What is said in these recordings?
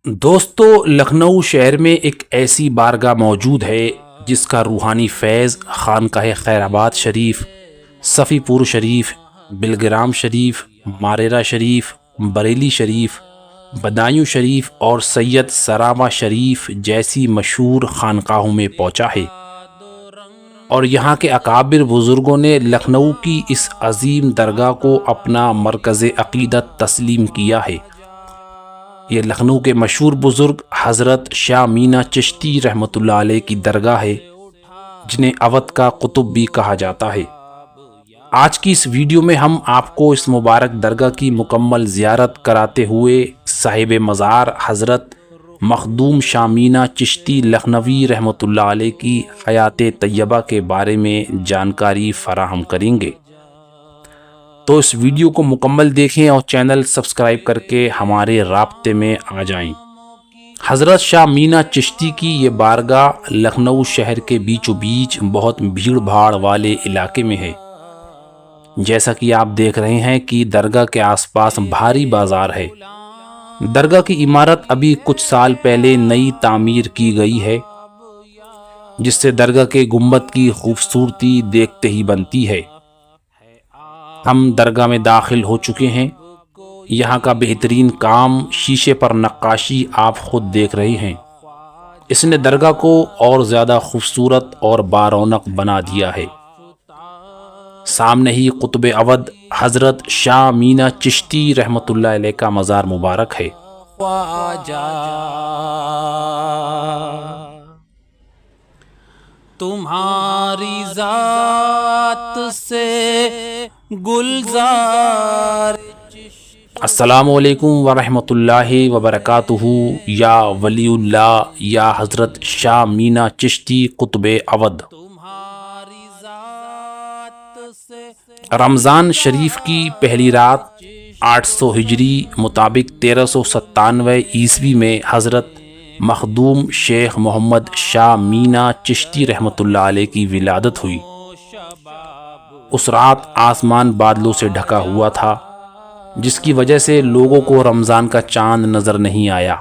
دوستو، لکھنؤ شہر میں ایک ایسی بارگاہ موجود ہے جس کا روحانی فیض خانقاہ خیر آباد شریف، صفی پور شریف، بلگرام شریف، ماریرا شریف، بریلی شریف، بدایوں شریف اور سید سرامہ شریف جیسی مشہور خانقاہوں میں پہنچا ہے، اور یہاں کے اکابر بزرگوں نے لکھنؤ کی اس عظیم درگاہ کو اپنا مرکز عقیدت تسلیم کیا ہے۔ یہ لکھنؤ کے مشہور بزرگ حضرت شاہ مینا چشتی رحمۃ اللہ علیہ کی درگاہ ہے، جنہیں اودھ کا قطب بھی کہا جاتا ہے۔ آج کی اس ویڈیو میں ہم آپ کو اس مبارک درگاہ کی مکمل زیارت کراتے ہوئے صاحب مزار حضرت مخدوم شاہ مینا چشتی لکھنوی رحمۃ اللہ علیہ کی حیات طیبہ کے بارے میں جانکاری فراہم کریں گے۔ تو اس ویڈیو کو مکمل دیکھیں اور چینل سبسکرائب کر کے ہمارے رابطے میں آ جائیں۔ حضرت شاہ مینا چشتی کی یہ بارگاہ لکھنؤ شہر کے بیچوں بیچ بہت بھیڑ بھاڑ والے علاقے میں ہے۔ جیسا کہ آپ دیکھ رہے ہیں کہ درگاہ کے آس پاس بھاری بازار ہے۔ درگاہ کی عمارت ابھی کچھ سال پہلے نئی تعمیر کی گئی ہے، جس سے درگاہ کے گنبد کی خوبصورتی دیکھتے ہی بنتی ہے۔ ہم درگاہ میں داخل ہو چکے ہیں۔ یہاں کا بہترین کام شیشے پر نقاشی آپ خود دیکھ رہے ہیں۔ اس نے درگاہ کو اور زیادہ خوبصورت اور بارونق بنا دیا ہے۔ سامنے ہی قطب اودھ حضرت شاہ مینا چشتی رحمۃ اللہ علیہ کا مزار مبارک ہے۔ تمہاری ذات سے گلزار۔ السلام علیکم ورحمۃ اللہ وبرکاتہ۔ یا ولی اللہ، یا حضرت شاہ مینا چشتی قطب اودھ۔ رمضان شریف کی پہلی رات 800 ہجری مطابق 1397 عیسوی میں حضرت مخدوم شیخ محمد شاہ مینا چشتی رحمۃ اللہ علیہ کی ولادت ہوئی۔ اس رات آسمان بادلوں سے ڈھکا ہوا تھا، جس کی وجہ سے لوگوں کو رمضان کا چاند نظر نہیں آیا۔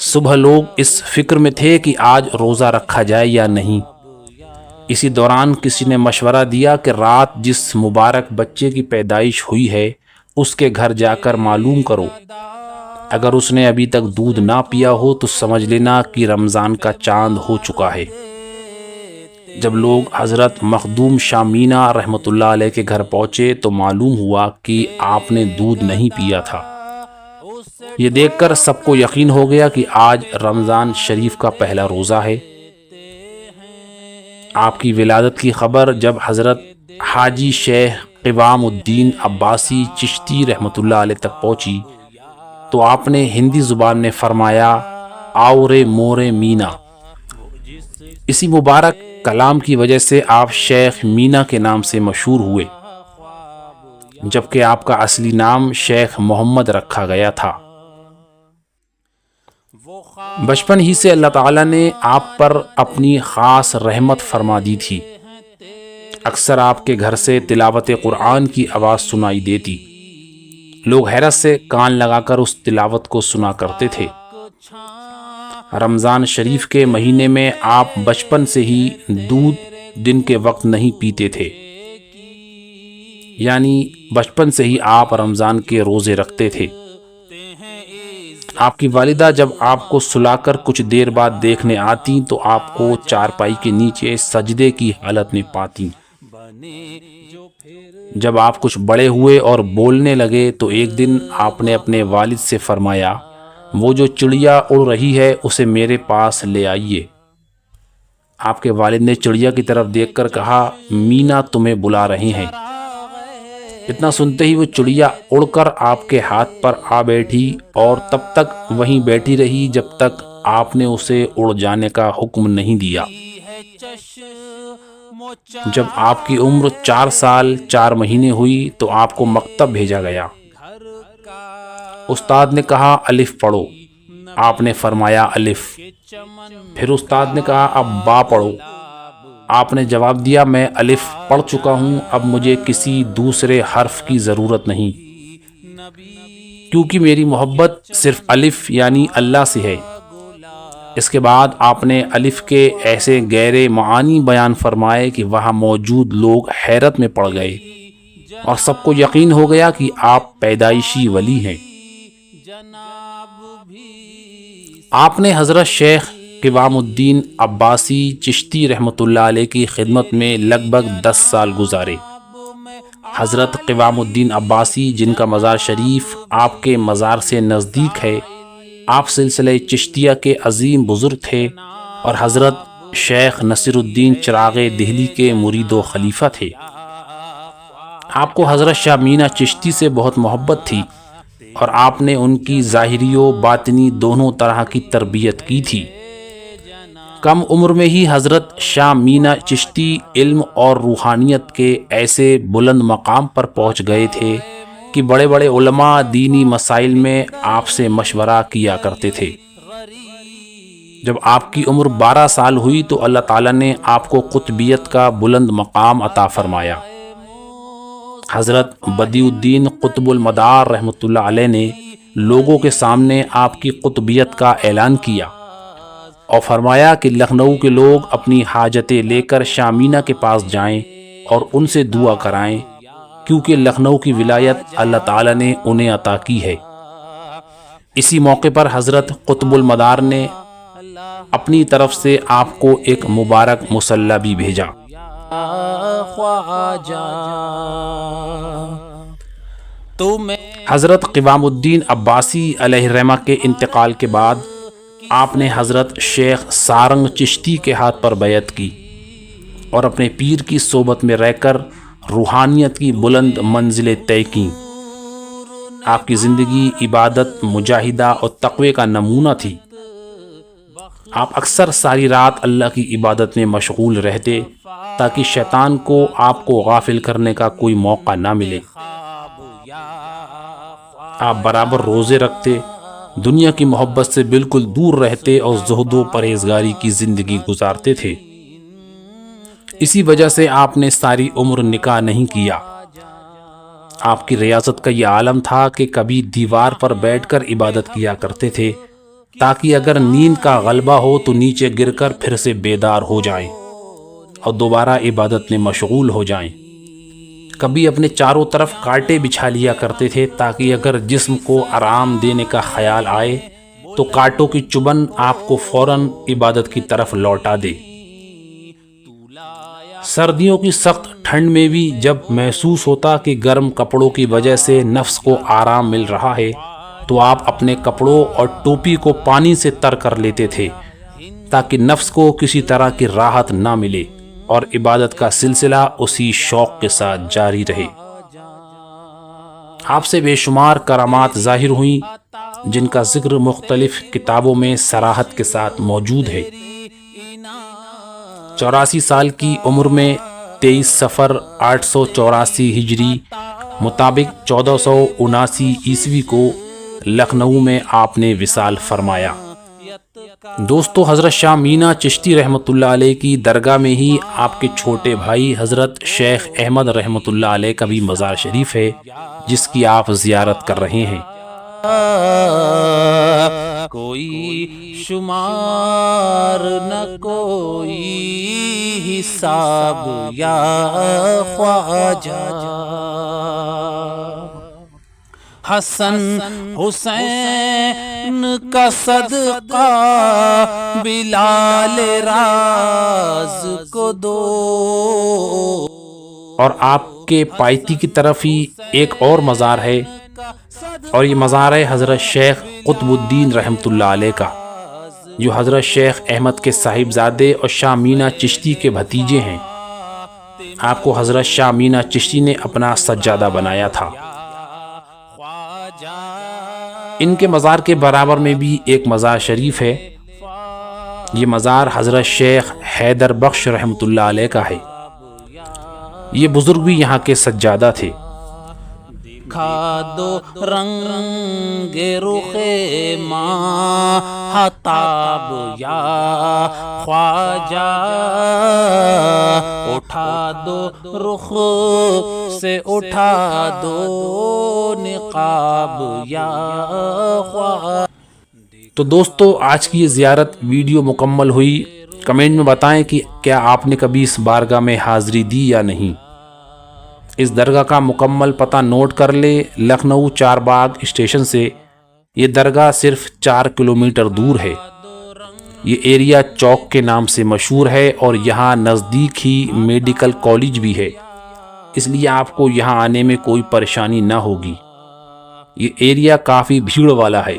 صبح لوگ اس فکر میں تھے کہ آج روزہ رکھا جائے یا نہیں۔ اسی دوران کسی نے مشورہ دیا کہ رات جس مبارک بچے کی پیدائش ہوئی ہے اس کے گھر جا کر معلوم کرو۔ اگر اس نے ابھی تک دودھ نہ پیا ہو تو سمجھ لینا کہ رمضان کا چاند ہو چکا ہے۔ جب لوگ حضرت مخدوم شاہ مینا رحمۃ اللہ علیہ کے گھر پہنچے تو معلوم ہوا کہ آپ نے دودھ نہیں پیا تھا۔ یہ دیکھ کر سب کو یقین ہو گیا کہ آج رمضان شریف کا پہلا روزہ ہے۔ آپ کی ولادت کی خبر جب حضرت حاجی شیخ قوام الدین عباسی چشتی رحمۃ اللہ علیہ تک پہنچی تو آپ نے ہندی زبان میں فرمایا، آؤ رے مورے مینا۔ اسی مبارک کلام کی وجہ سے آپ شیخ مینا کے نام سے مشہور ہوئے، جبکہ آپ کا اصلی نام شیخ محمد رکھا گیا تھا۔ بچپن ہی سے اللہ تعالیٰ نے آپ پر اپنی خاص رحمت فرما دی تھی۔ اکثر آپ کے گھر سے تلاوت قرآن کی آواز سنائی دیتی۔ لوگ حیرت سے کان لگا کر اس تلاوت کو سنا کرتے تھے۔ رمضان شریف کے مہینے میں آپ بچپن سے ہی دودھ دن کے وقت نہیں پیتے تھے، یعنی بچپن سے ہی آپ رمضان کے روزے رکھتے تھے۔ آپ کی والدہ جب آپ کو سلا کر کچھ دیر بعد دیکھنے آتی تو آپ کو چارپائی کے نیچے سجدے کی حالت میں پاتی۔ جب آپ کچھ بڑے ہوئے اور بولنے لگے تو ایک دن آپ نے اپنے والد سے فرمایا، وہ جو چڑیا اڑ رہی ہے اسے میرے پاس لے آئیے۔ آپ کے والد نے چڑیا کی طرف دیکھ کر کہا، مینا تمہیں بلا رہے ہیں۔ اتنا سنتے ہی وہ چڑیا اڑ کر آپ کے ہاتھ پر آ بیٹھی اور تب تک وہیں بیٹھی رہی جب تک آپ نے اسے اڑ جانے کا حکم نہیں دیا۔ جب آپ کی عمر 4 سال 4 مہینے ہوئی تو آپ کو مکتب بھیجا گیا۔ استاد نے کہا الف پڑھو، آپ نے فرمایا الف۔ پھر استاد نے کہا اب با پڑھو، آپ نے جواب دیا میں الف پڑھ چکا ہوں، اب مجھے کسی دوسرے حرف کی ضرورت نہیں۔ کیونکہ میری محبت صرف الف یعنی اللہ سے ہے۔ اس کے بعد آپ نے الف کے ایسے گہرے معانی بیان فرمائے کہ وہاں موجود لوگ حیرت میں پڑ گئے اور سب کو یقین ہو گیا کہ آپ پیدائشی ولی ہیں۔ آپ نے حضرت شیخ قوام الدین عباسی چشتی رحمۃ اللہ علیہ کی خدمت میں لگ بھگ 10 سال گزارے۔ حضرت قوام الدین عباسی، جن کا مزار شریف آپ کے مزار سے نزدیک ہے، آپ سلسلہ چشتیہ کے عظیم بزرگ تھے اور حضرت شیخ نصیر الدین چراغ دہلی کے مرید و خلیفہ تھے۔ آپ کو حضرت شاہ مینا چشتی سے بہت محبت تھی اور آپ نے ان کی ظاہری و باطنی دونوں طرح کی تربیت کی تھی۔ کم عمر میں ہی حضرت شاہ مینا چشتی علم اور روحانیت کے ایسے بلند مقام پر پہنچ گئے تھے کہ بڑے بڑے علماء دینی مسائل میں آپ سے مشورہ کیا کرتے تھے۔ جب آپ کی عمر 12 سال ہوئی تو اللہ تعالیٰ نے آپ کو قطبیت کا بلند مقام عطا فرمایا۔ حضرت بدیع الدین قطب المدار رحمۃ اللہ علیہ نے لوگوں کے سامنے آپ کی قطبیت کا اعلان کیا اور فرمایا کہ لکھنؤ کے لوگ اپنی حاجتیں لے کر شاہ مینا کے پاس جائیں اور ان سے دعا کرائیں، کیونکہ لکھنؤ کی ولایت اللہ تعالیٰ نے انہیں عطا کی ہے۔ اسی موقع پر حضرت قطب المدار نے اپنی طرف سے آپ کو ایک مبارک مصلی بھی بھیجا۔ حضرت قوام الدین عباسی علیہ الرحمہ کے انتقال کے بعد آپ نے حضرت شیخ سارنگ چشتی کے ہاتھ پر بیعت کی اور اپنے پیر کی صحبت میں رہ کر روحانیت کی بلند منزلیں طے کیں۔ آپ کی زندگی عبادت، مجاہدہ اور تقوی کا نمونہ تھی۔ آپ اکثر ساری رات اللہ کی عبادت میں مشغول رہتے تاکہ شیطان کو آپ کو غافل کرنے کا کوئی موقع نہ ملے۔ آپ برابر روزے رکھتے، دنیا کی محبت سے بالکل دور رہتے اور زہد و پرہیزگاری کی زندگی گزارتے تھے۔ اسی وجہ سے آپ نے ساری عمر نکاح نہیں کیا۔ آپ کی ریاضت کا یہ عالم تھا کہ کبھی دیوار پر بیٹھ کر عبادت کیا کرتے تھے تاکہ اگر نیند کا غلبہ ہو تو نیچے گر کر پھر سے بیدار ہو جائیں اور دوبارہ عبادت میں مشغول ہو جائیں۔ کبھی اپنے چاروں طرف کانٹے بچھا لیا کرتے تھے تاکہ اگر جسم کو آرام دینے کا خیال آئے تو کانٹوں کی چبھن آپ کو فوراً عبادت کی طرف لوٹا دے۔ سردیوں کی سخت ٹھنڈ میں بھی جب محسوس ہوتا کہ گرم کپڑوں کی وجہ سے نفس کو آرام مل رہا ہے تو آپ اپنے کپڑوں اور ٹوپی کو پانی سے تر کر لیتے تھے تاکہ نفس کو کسی طرح کی راحت نہ ملے اور عبادت کا سلسلہ اسی شوق کے ساتھ جاری رہے۔ آپ سے بے شمار کرامات ظاہر ہوئیں جن کا ذکر مختلف کتابوں میں صراحت کے ساتھ موجود ہے۔ 84 سال کی عمر میں 23 صفر 884 ہجری مطابق 1479 عیسوی کو لکھنؤ میں آپ نے وصال فرمایا۔ دوستو، حضرت شاہ مینا چشتی رحمۃ اللہ علیہ کی درگاہ میں ہی آپ کے چھوٹے بھائی حضرت شیخ احمد رحمۃ اللہ علیہ کا بھی مزار شریف ہے جس کی آپ زیارت کر رہے ہیں۔ کوئی شمار نہ کوئی حساب یا خواجہ، حسن حسین کا صدقہ بلال راز کو دو۔ اور آپ کے پائتی کی طرف ہی ایک اور مزار ہے اور یہ مزار ہے حضرت شیخ قطب الدین رحمۃ اللہ علیہ کا، جو حضرت شیخ احمد کے صاحبزادے اور شاہ مینا چشتی کے بھتیجے ہیں۔ آپ کو حضرت شاہ مینا چشتی نے اپنا سجادہ بنایا تھا۔ ان کے مزار کے برابر میں بھی ایک مزار شریف ہے۔ یہ مزار حضرت شیخ حیدر بخش رحمۃ اللہ علیہ کا ہے۔ یہ بزرگ بھی یہاں کے سجادہ تھے۔ دکھا دو رنگ رخ ماہتاب یا خواجہ، اٹھا دو رخ سے اٹھا دو نقاب یا خواجہ۔ تو دوستو آج کی یہ زیارت ویڈیو مکمل ہوئی، کمنٹ میں بتائیں کہ کیا آپ نے کبھی اس بارگاہ میں حاضری دی یا نہیں۔ اس درگاہ کا مکمل پتہ نوٹ کر لیں، لکھنؤ چار باغ اسٹیشن سے یہ درگاہ صرف 4 کلومیٹر دور ہے۔ یہ ایریا چوک کے نام سے مشہور ہے اور یہاں نزدیک ہی میڈیکل کالج بھی ہے، اس لیے آپ کو یہاں آنے میں کوئی پریشانی نہ ہوگی۔ یہ ایریا کافی بھیڑ والا ہے۔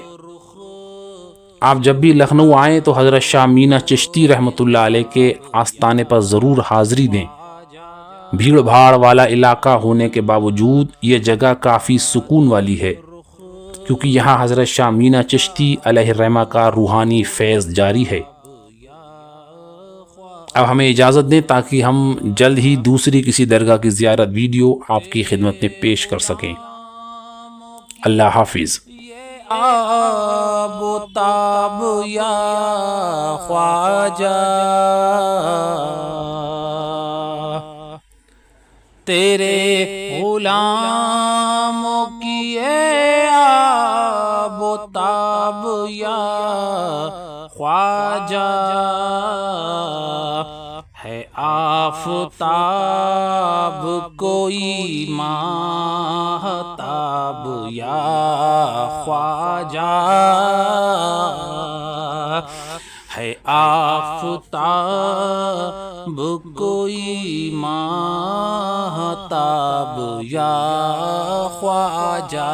آپ جب بھی لکھنؤ آئیں تو حضرت شاہ مینا چشتی رحمۃ اللہ علیہ کے آستانے پر ضرور حاضری دیں۔ بھیڑ بھاڑ والا علاقہ ہونے کے باوجود یہ جگہ کافی سکون والی ہے، کیونکہ یہاں حضرت شاہ مینا چشتی علیہ الرحمہ کا روحانی فیض جاری ہے۔ اب ہمیں اجازت دیں تاکہ ہم جلد ہی دوسری کسی درگاہ کی زیارت ویڈیو آپ کی خدمت میں پیش کر سکیں۔ اللہ حافظ۔ آب و تاب یا خواجہ، تیرے غلاموں کی آب و تاب یا خواجہ، ہے آفتاب کوئی ماہتاب یا خواجہ، ہے آفتاب کوئی ماہتاب یا خواجہ۔